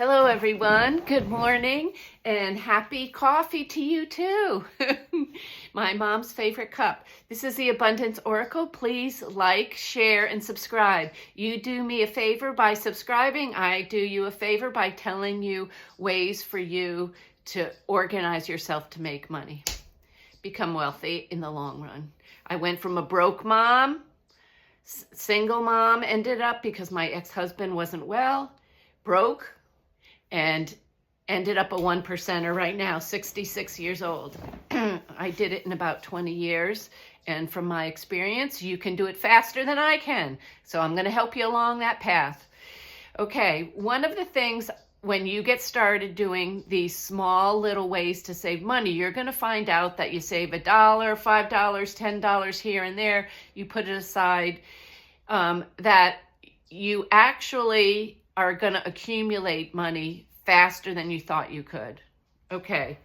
Hello, everyone. Good morning and happy coffee to you too. My mom's favorite cup. This is the Abundance Oracle. Please like, share, and subscribe. You do me a favor by subscribing. I do you a favor by telling you ways for you to organize yourself to make money. Become wealthy in the long run. I went from a broke mom, single mom ended up because my ex-husband wasn't well, broke, and ended up a 1%er right now, 66 years old. I did it in about 20 years. And from my experience, you can do it faster than I can. So I'm going to help you along that path. Okay, one of the things when you get started doing these small little ways to save money, you're going to find out that you save $1, $5, $10 here and there. You put it aside, that you actually are going to accumulate money faster than you thought you could. Okay.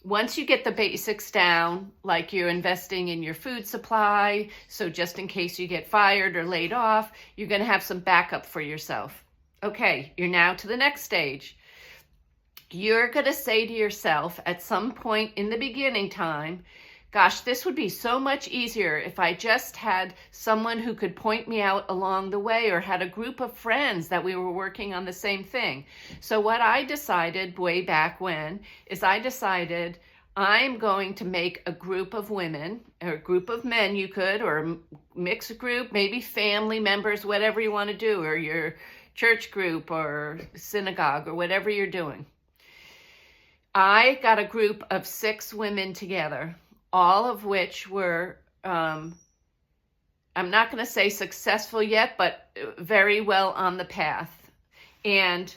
Once you get the basics down, like you're investing in your food supply, so just in case you get fired or laid off, you're going to have some backup for yourself. Okay, you're now to the next stage. You're going to say to yourself at some point in the beginning time, gosh, this would be so much easier if I just had someone who could point me out along the way or had a group of friends that we were working on the same thing. So what I decided way back when is I decided I'm going to make a group of women or a group of men you could, or a mixed group, maybe family members, whatever you want to do, or your church group or synagogue or whatever you're doing. I got a group of 6 women together, all of which were, I'm not going to say successful yet, but very well on the path. And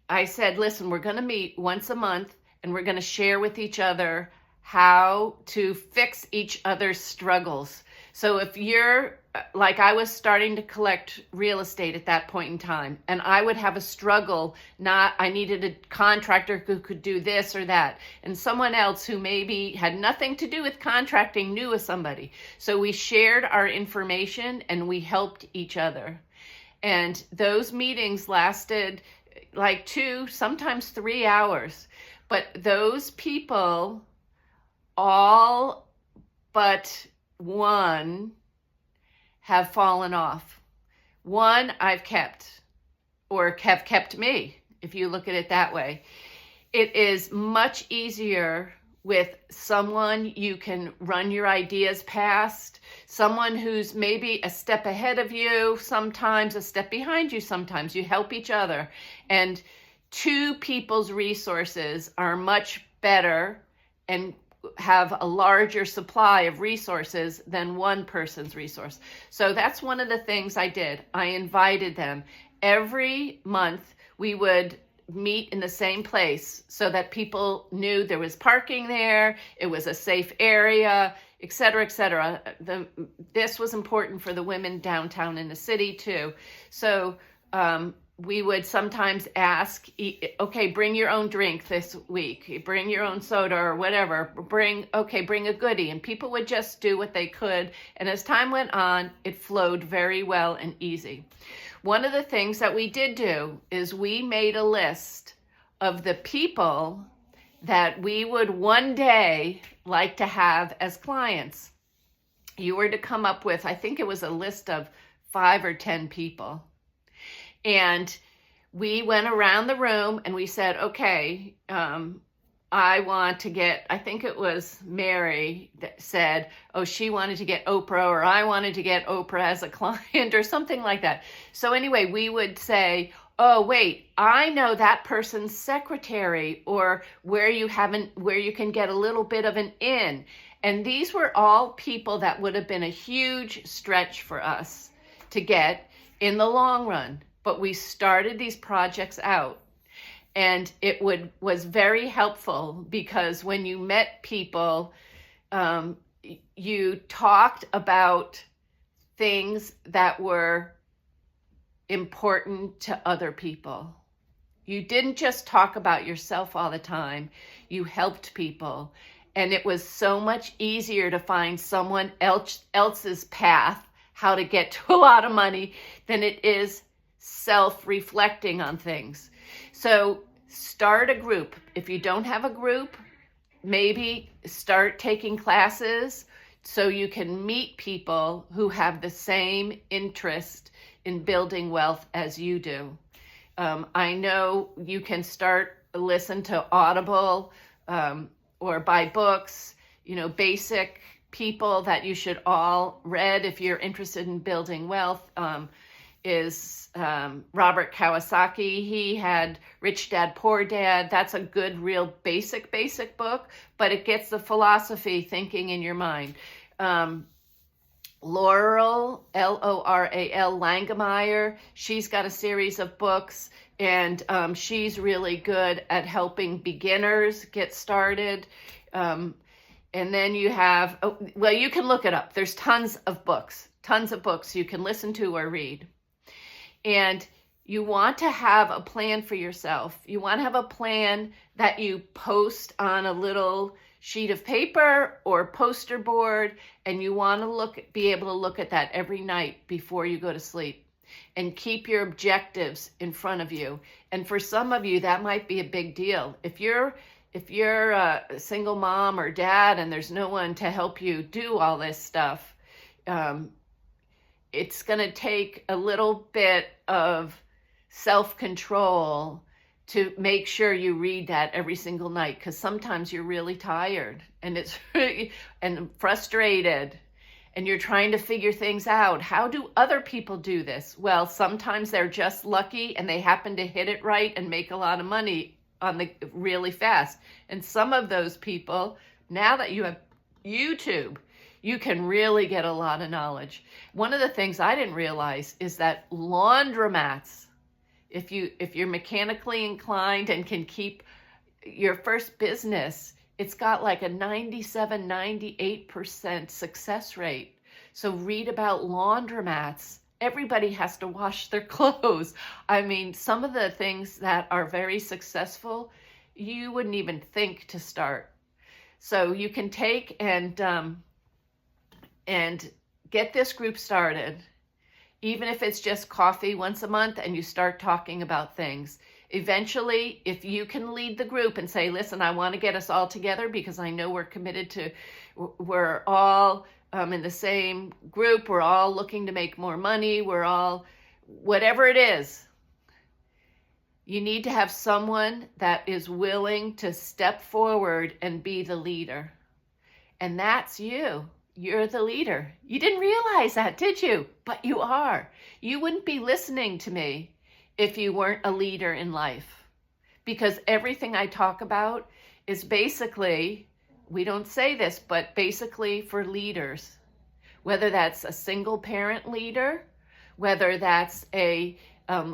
I said, listen, we're going to meet once a month and we're going to share with each other how to fix each other's struggles. So if you're, like I was starting to collect real estate at that point in time, and I would have a struggle, I needed a contractor who could do this or that, and someone else who maybe had nothing to do with contracting knew of somebody. So we shared our information and we helped each other. And those meetings lasted like 2, sometimes 3 hours. But those people, all but one, have fallen off. One I've kept, or have kept me, if you look at it that way. It is much easier with someone you can run your ideas past, someone who's maybe a step ahead of you, sometimes a step behind you, sometimes you help each other. And 2 people's resources are much better and have a larger supply of resources than one person's resource. So that's one of the things I did. I invited them. Every month we would meet in the same place so that people knew there was parking there, it was a safe area, et cetera, et cetera. This was important for the women downtown in the city too. So we would sometimes ask, okay, bring your own drink this week, bring your own soda or whatever, bring a goodie. And people would just do what they could. And as time went on, it flowed very well and easy. One of the things that we did do is we made a list of the people that we would one day like to have as clients. You were to come up with, I think it was a list of 5 or 10 people. And we went around the room and we said, okay, I want to get, I think it was Mary that said, oh, she wanted to get Oprah, or I wanted to get Oprah as a client or something like that. So anyway, we would say, oh, wait, I know that person's secretary, or where you can get a little bit of an in. And these were all people that would have been a huge stretch for us to get in the long run. But we started these projects out, and it was very helpful because when you met people, you talked about things that were important to other people. You didn't just talk about yourself all the time. You helped people, and it was so much easier to find someone else's path, how to get to a lot of money, than it is self-reflecting on things. So start a group. If you don't have a group, maybe start taking classes so you can meet people who have the same interest in building wealth as you do. I know you can listen to Audible or buy books, basic people that you should all read if you're interested in building wealth is Robert Kiyosaki. He had Rich Dad, Poor Dad. That's a good, real basic book, but it gets the philosophy thinking in your mind. Loral, L-O-R-A-L, Langemeier, she's got a series of books, and she's really good at helping beginners get started. And then you have, you can look it up. There's tons of books you can listen to or read. And you want to have a plan for yourself. You want to have a plan that you post on a little sheet of paper or poster board, and you want to be able to look at that every night before you go to sleep, and keep your objectives in front of you. And for some of you, that might be a big deal. If you're a single mom or dad and there's no one to help you do all this stuff, it's going to take a little bit of self-control to make sure you read that every single night, because sometimes you're really tired and and frustrated, and you're trying to figure things out. How do other people do this? Well, sometimes they're just lucky and they happen to hit it right and make a lot of money really fast. And some of those people, now that you have YouTube, you can really get a lot of knowledge. One of the things I didn't realize is that laundromats, if you're mechanically inclined and can keep your first business, it's got like a 97, 98% success rate. So read about laundromats. Everybody has to wash their clothes. I mean, some of the things that are very successful, you wouldn't even think to start. So you can take and get this group started, even if it's just coffee once a month, and you start talking about things. Eventually, if you can lead the group and say, listen, I want to get us all together because I know we're all in the same group, we're all looking to make more money, we're all, whatever it is, you need to have someone that is willing to step forward and be the leader. And that's you. You're the leader. You didn't realize that, did you? But you are. You wouldn't be listening to me if you weren't a leader in life. Because everything I talk about is basically, we don't say this, but basically for leaders. Whether that's a single parent leader, whether that's a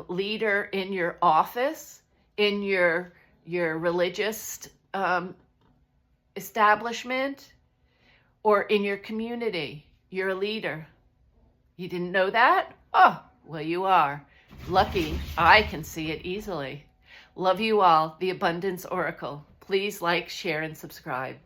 leader in your office, in your religious establishment, or in your community, you're a leader. You didn't know that? Oh, well, you are. Lucky, I can see it easily. Love you all, the Abundance Oracle. Please like, share, and subscribe.